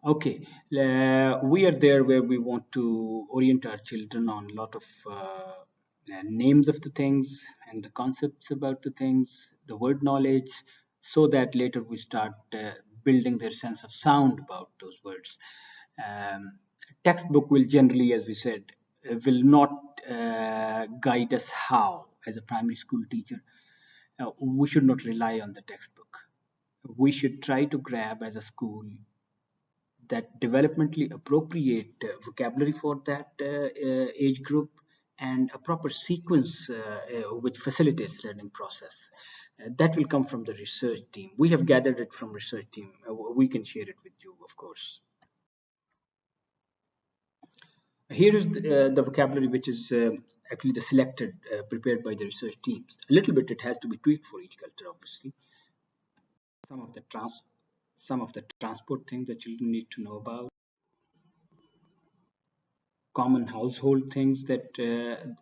Okay, we are there where we want to orient our children on a lot of names of the things and the concepts about the things, the word knowledge, so that later we start building their sense of sound about those words. Um, Textbook will generally, as we said, will not guide us how, as a primary school teacher, we should not rely on the textbook. We should try to grab as a school that developmentally appropriate vocabulary for that age group and a proper sequence which facilitates learning process. That will come from the research team. We have gathered it from research team. We can share it with you, of course. Here is the vocabulary which is actually the selected, prepared by the research teams. A little bit it has to be tweaked for each culture, obviously. Some of the transport things that children need to know about, common household things that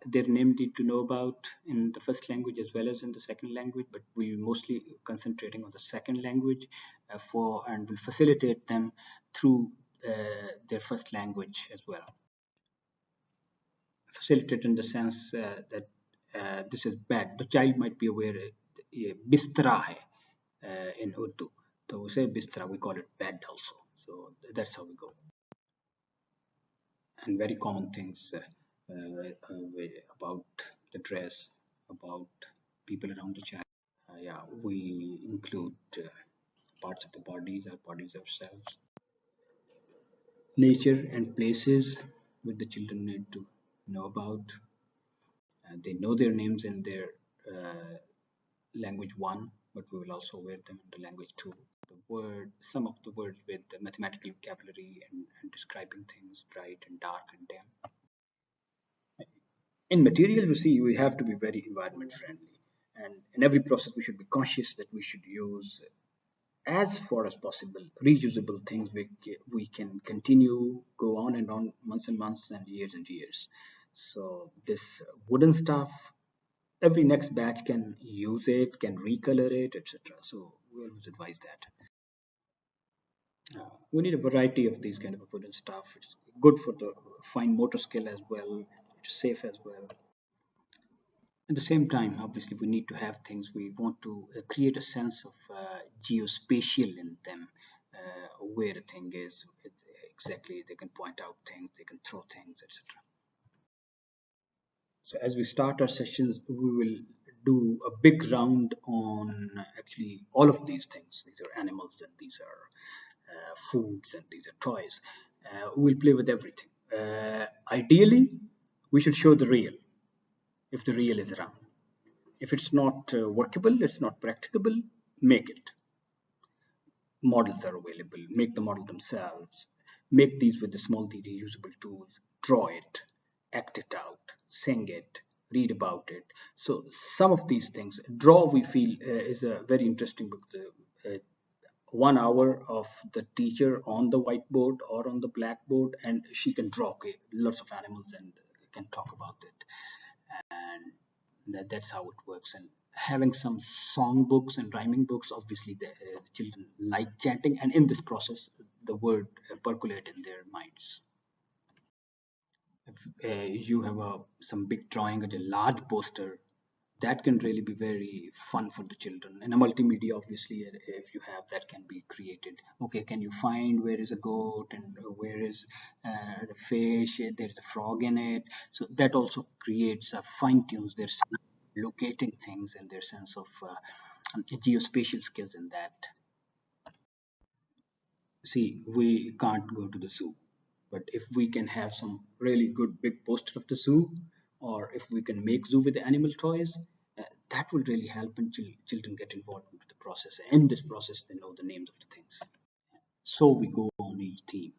their name need to know about in the first language as well as in the second language, but we mostly concentrating on the second language for and will facilitate them through their first language as well. Facilitate in the sense that this is bed. The child might be aware bistara hai in Urdu. So we say bistara, we call it bed also. So that's how we go. And very common things about the dress, about people around the child. Yeah, we include parts of the bodies, our bodies ourselves, nature and places which the children need to know about. They know their names in their language one, but we will also wear them in the language two. The word, some of the words with the mathematical vocabulary and describing things bright and dark and dim. In material, you see, we have to be very environment friendly, and in every process we should be conscious that we should use as far as possible reusable things we can continue go on months and months and years. So this wooden stuff, every next batch can use it, can recolor it, etc. So we always advise that. We need a variety of these kind of wooden stuff. It's good for the fine motor skill as well. It's safe as well. At the same time, obviously, we need to have things. We want to create a sense of geospatial in them, where a thing is. Exactly, they can point out things, they can throw things, etc. So as we start our sessions, we will do a big round on actually all of these things. These are animals and these are foods and these are toys. We'll play with everything. Ideally, we should show the real if the real is around. If it's not workable, it's not practicable, make it. Models are available. Make the model themselves. Make these with the small d reusable tools. Draw it, act it out, sing it, read about it. So some of these things, draw we feel is a very interesting book. 1 hour of the teacher on the whiteboard or on the blackboard, and she can draw lots of animals and can talk about it. And that's how it works. And having some song books and rhyming books, obviously the children like chanting, and in this process the word percolate in their minds. If you have some big drawing or a large poster, that can really be very fun for the children. And a multimedia, obviously, if you have that, can be created. Okay, can you find where is a goat and where is the fish? There's a frog in it. So that also creates fine tunes their locating things and their sense of geospatial skills in that. See, we can't go to the zoo, but if we can have some really good big poster of the zoo, or if we can make zoo with the animal toys, that will really help and children get involved into the process. In this process, they know the names of the things. So we go on each theme.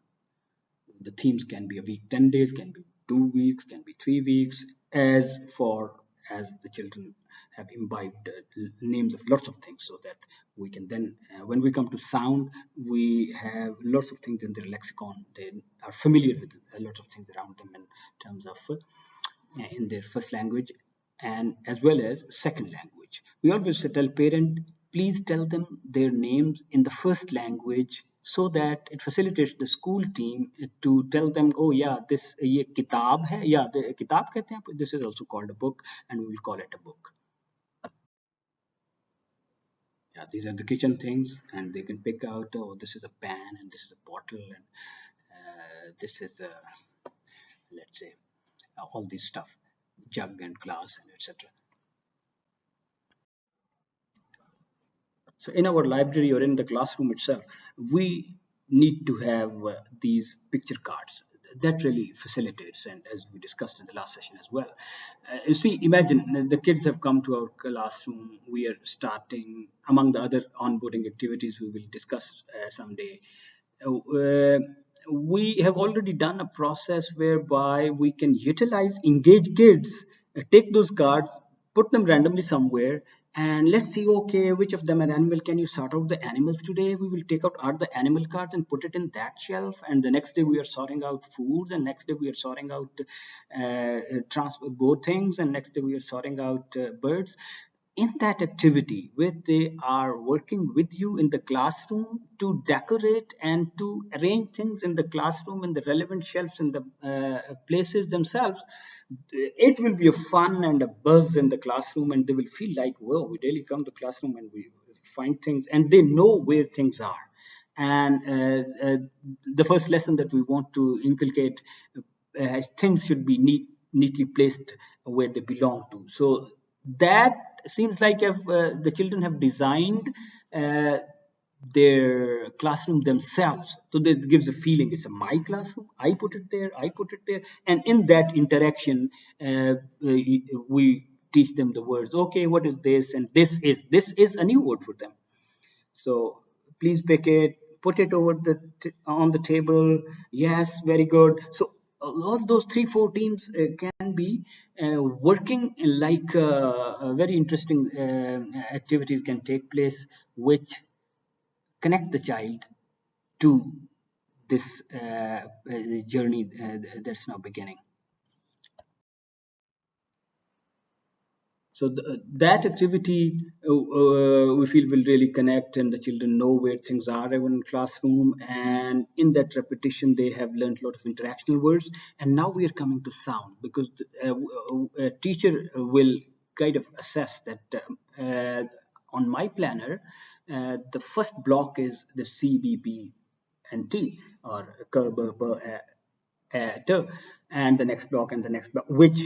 The themes can be a week, 10 days, can be 2 weeks, can be 3 weeks, as far as the children have imbibed names of lots of things, so that we can then, when we come to sound, we have lots of things in their lexicon. They are familiar with a lot of things around them in terms of in their first language and as well as second language. We always tell parent, please tell them their names in the first language so that it facilitates the school team to tell them, oh yeah, this ye kitab hai, yeah, the kitab kehte hain, this is also called a book, and we will call it a book. Yeah, these are the kitchen things, and they can pick out, oh, this is a pan, and this is a bottle, and this is a, let's say, all this stuff, jug and glass and etc. So in our library or in the classroom itself, we need to have these picture cards. That really facilitates, and as we discussed in the last session as well. You see, imagine the kids have come to our classroom. We are starting, among the other onboarding activities we will discuss someday. Uh, we have already done a process whereby we can utilize engage kids, take those cards, put them randomly somewhere, and let's see, okay, which of them are animal. Can you sort out the animals today? We will take out all the animal cards and put it in that shelf, and the next day we are sorting out foods, and next day we are sorting out go things, and next day we are sorting out birds. In that activity where they are working with you in the classroom to decorate and to arrange things in the classroom in the relevant shelves in the places themselves, it will be a fun and a buzz in the classroom, and they will feel like, whoa, we really come to classroom and we find things, and they know where things are. And the first lesson that we want to inculcate, things should be neatly placed where they belong to. So that seems like if the children have designed their classroom themselves, so that gives a feeling it's a my classroom. I put it there. I put it there, and in that interaction, we teach them the words. Okay, what is this? And this is a new word for them. So please pick it, put it over on the table. Yes, very good. So all those 3 4 teams can be working like very interesting activities can take place, which connect the child to this journey that's now beginning. So that activity, we feel will really connect, and the children know where things are even in classroom. And in that repetition, they have learned a lot of interactional words. And now we are coming to sound, because a teacher will kind of assess that on my planner, the first block is the C, B, P, and T, or K, B, P, T, and the next block and the next block, which,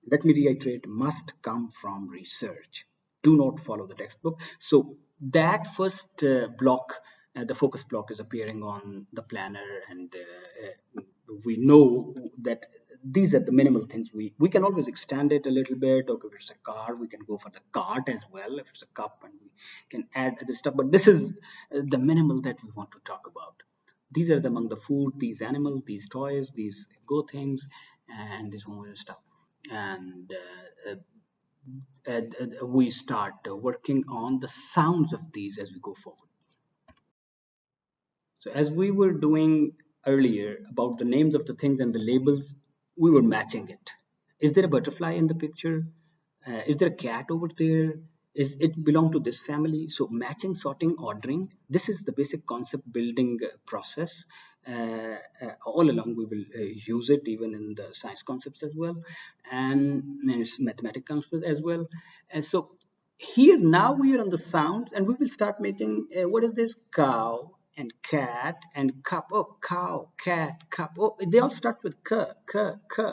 let me reiterate, must come from research. Do not follow the textbook. So that first block, the focus block, is appearing on the planner, and we know that these are the minimal things. We can always extend it a little bit. Okay, if it's a car, we can go for the cart as well. If it's a cup, and we can add other stuff. But this is the minimal that we want to talk about. These are among the food, these animals, these toys, these go things, and this whole stuff. And we start working on the sounds of these as we go forward. So as we were doing earlier about the names of the things and the labels, we were matching it. Is there a butterfly in the picture? Is there a cat over there? Is it belong to this family? So matching, sorting, ordering. This is the basic concept building process. All along we will use it even in the science concepts as well, and it's mathematical concepts as well. And so here now we are on the sounds, and we will start making what is this, cow and cat and cup. Oh, cow, cat, cup. Oh, they all start with k, k, k.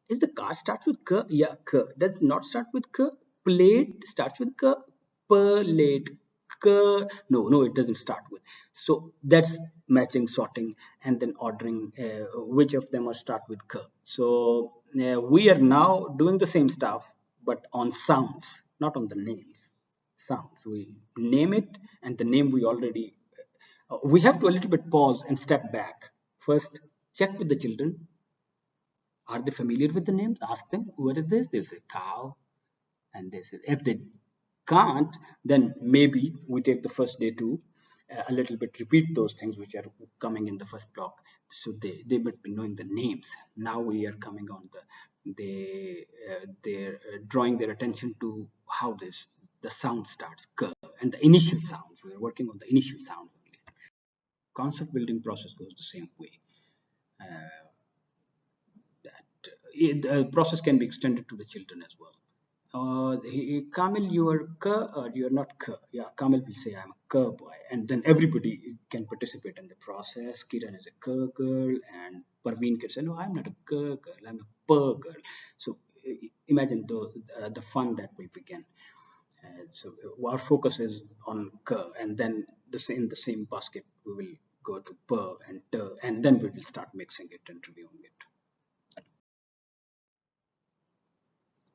Is the car starts with k? Yeah, k. Does not start with k? Plate starts with k. Plate, k. No, no, it doesn't start with. So that's matching, sorting, and then ordering which of them are start with k. So we are now doing the same stuff, but on sounds, not on the names. Sounds. We name it, and the name we already. We have to a little bit pause and step back. First, check with the children. Are they familiar with the names? Ask them, what is this? They'll say cow, and they say, if they can't, then maybe we take the first day to a little bit repeat those things which are coming in the first block, so they might be knowing the names. Now we are coming on they're drawing their attention to how this the sound starts, and the initial sounds. We're working on the initial sounds only. concept building process goes the same way. Uh, the process can be extended to the children as well. Kamil, you are K or you are not K? Yeah, Kamil will say, I'm a K boy. And then everybody can participate in the process. Kiran is a K girl, and Parveen can say, no, I'm not a K girl, I'm a P girl. So imagine the fun that will begin. So our focus is on K, and then in the same basket, we will go to P and T, and then we will start mixing it and reviewing it.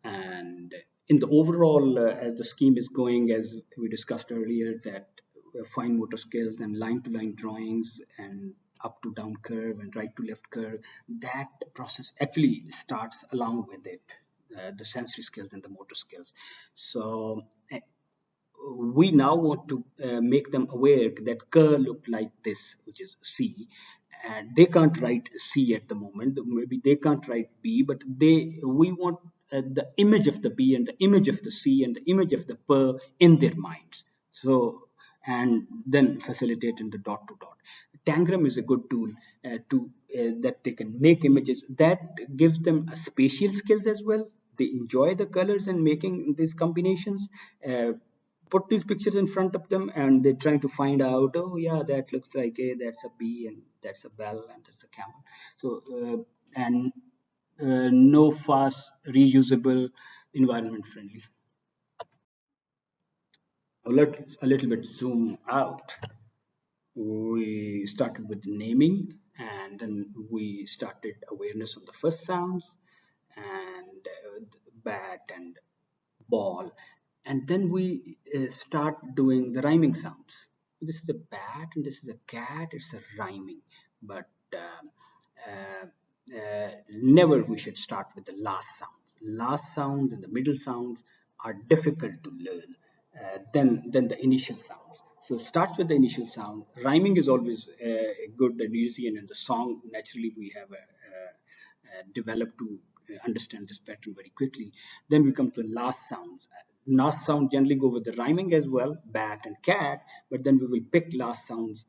And in the overall, as the scheme is going, as we discussed earlier, that fine motor skills and line to line drawings and up to down curve and right to left curve, that process actually starts along with it, the sensory skills and the motor skills. So we now want to make them aware that K look like this, which is C, and they can't write C at the moment. Maybe they can't write B, but we want the image of the B and the image of the C and the image of the P in their minds. So and then facilitate in the dot to dot. Tangram is a good tool to that they can make images that gives them a spatial skills as well. They enjoy the colors and making these combinations. Put these pictures in front of them and they're trying to find out, oh yeah, that looks like a, that's a bee and that's a bell and that's a camel. So and no fast reusable, environment friendly. A little bit zoom out. We started with naming, and then we started awareness of the first sounds, and bat and ball, and then we start doing the rhyming sounds. This is a bat and this is a cat. It's a rhyming, but never we should start with the last sounds. Last sounds and the middle sounds are difficult to learn. Then the initial sounds. So starts with the initial sound. Rhyming is always good and easy, and in the song naturally we have developed to understand this pattern very quickly. Then we come to the last sounds. Last sound generally go with the rhyming as well, bat and cat, but then we will pick last sounds,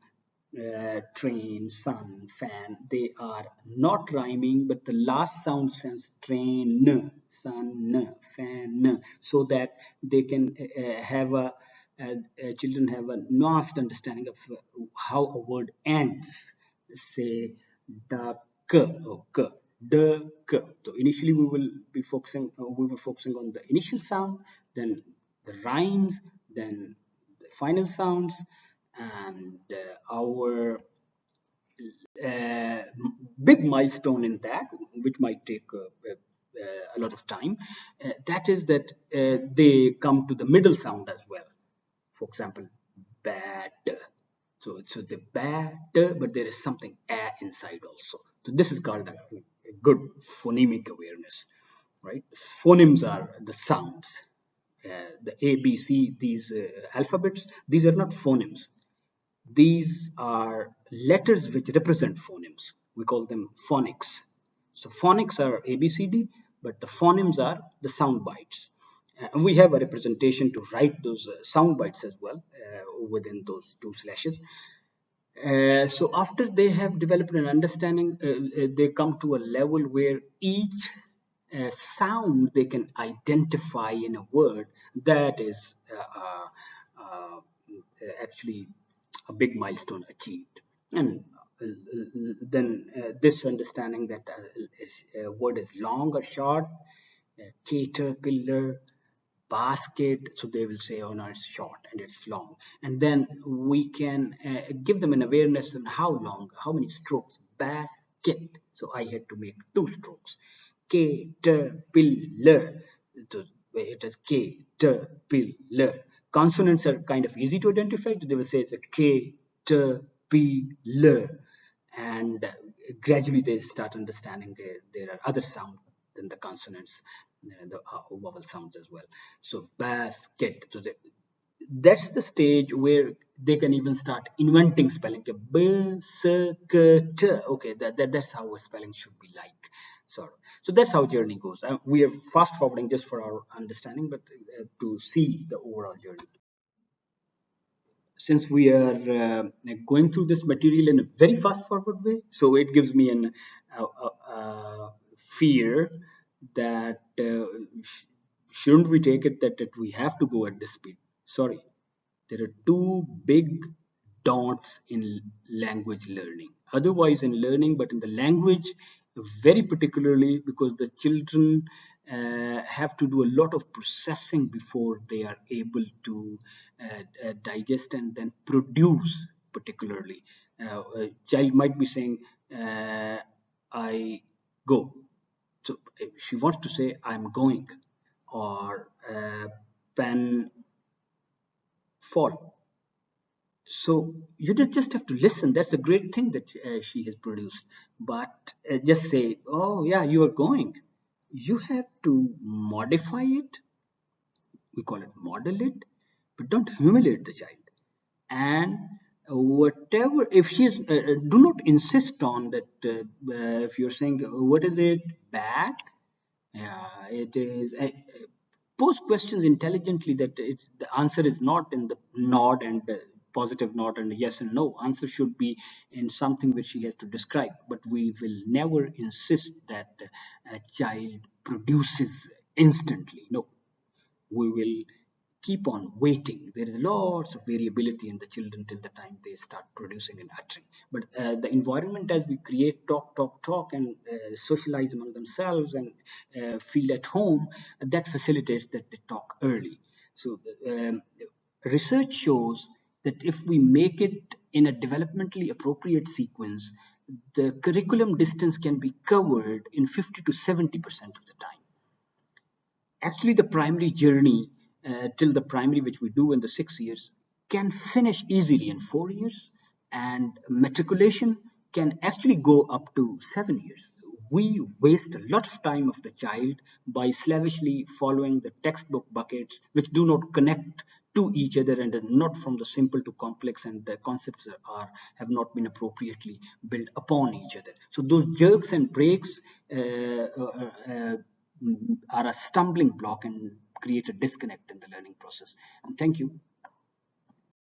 train, sun, fan. They are not rhyming, but the last sound sounds train, sun, fan, so that they can have children have a nuanced understanding of how a word ends. Say the k or k, the k. So initially we were focusing on the initial sound, then the rhymes, then the final sounds, and our uh, big milestone in that, which might take a lot of time, that is that they come to the middle sound as well. For example, bat. So the bat, but there is something inside also. So this is called a good phonemic awareness, right? Phonemes are the sounds. The A, B, C, these alphabets, these are not phonemes. These are letters which represent phonemes. We call them phonics. So phonics are ABCD, but the phonemes are the sound bites. And we have a representation to write those sound bites as well within those two slashes. So after they have developed an understanding, they come to a level where each sound they can identify in a word. That is actually a big milestone achieved. And then this understanding that a word is long or short, caterpillar, basket, so they will say, oh no, it's short and it's long. And then we can give them an awareness on how long, how many strokes. Basket, so I had to make two strokes. Caterpillar, so it is caterpillar. Consonants are kind of easy to identify. They will say it's a caterpillar, and gradually they start understanding there are other sounds than the consonants, the vowel sounds as well. So basket. So that's the stage where they can even start inventing spelling. Okay, that's how a spelling should be like. So that's how journey goes. We are fast forwarding just for our understanding, but to see the overall journey. since we are going through this material in a very fast forward way, so it gives me an fear that shouldn't we take it that we have to go at this speed. Sorry, there are two big don'ts in language learning. Otherwise, in learning, but in the language, very particularly because the children have to do a lot of processing before they are able to digest and then produce, particularly. A child might be saying, I go. So if she wants to say, I'm going, or pen fall. So you just have to listen. That's a great thing that she has produced. But just say, oh, yeah, you are going. You have to modify it. We call it model it, but don't humiliate the child. And whatever, if she's, do not insist on that. If you're saying, what is it, bad? Yeah, it is. Pose questions intelligently that the answer is not in the nod and positive nod and yes and no. Answer should be in something which she has to describe. But we will never insist that a child produces instantly. No, we will keep on waiting. There is lots of variability in the children till the time they start producing and uttering. But the environment as we create, talk, and socialize among themselves and feel at home, that facilitates that they talk early. So research shows that if we make it in a developmentally appropriate sequence, the curriculum distance can be covered in 50 to 70% of the time. Actually, the primary journey till the primary, which we do in the 6 years, can finish easily in 4 years, and matriculation can actually go up to 7 years. We waste a lot of time of the child by slavishly following the textbook buckets, which do not connect to each other and are not from the simple to complex, and the concepts have not been appropriately built upon each other. So those jerks and breaks are a stumbling block and create a disconnect in the learning process. And thank you.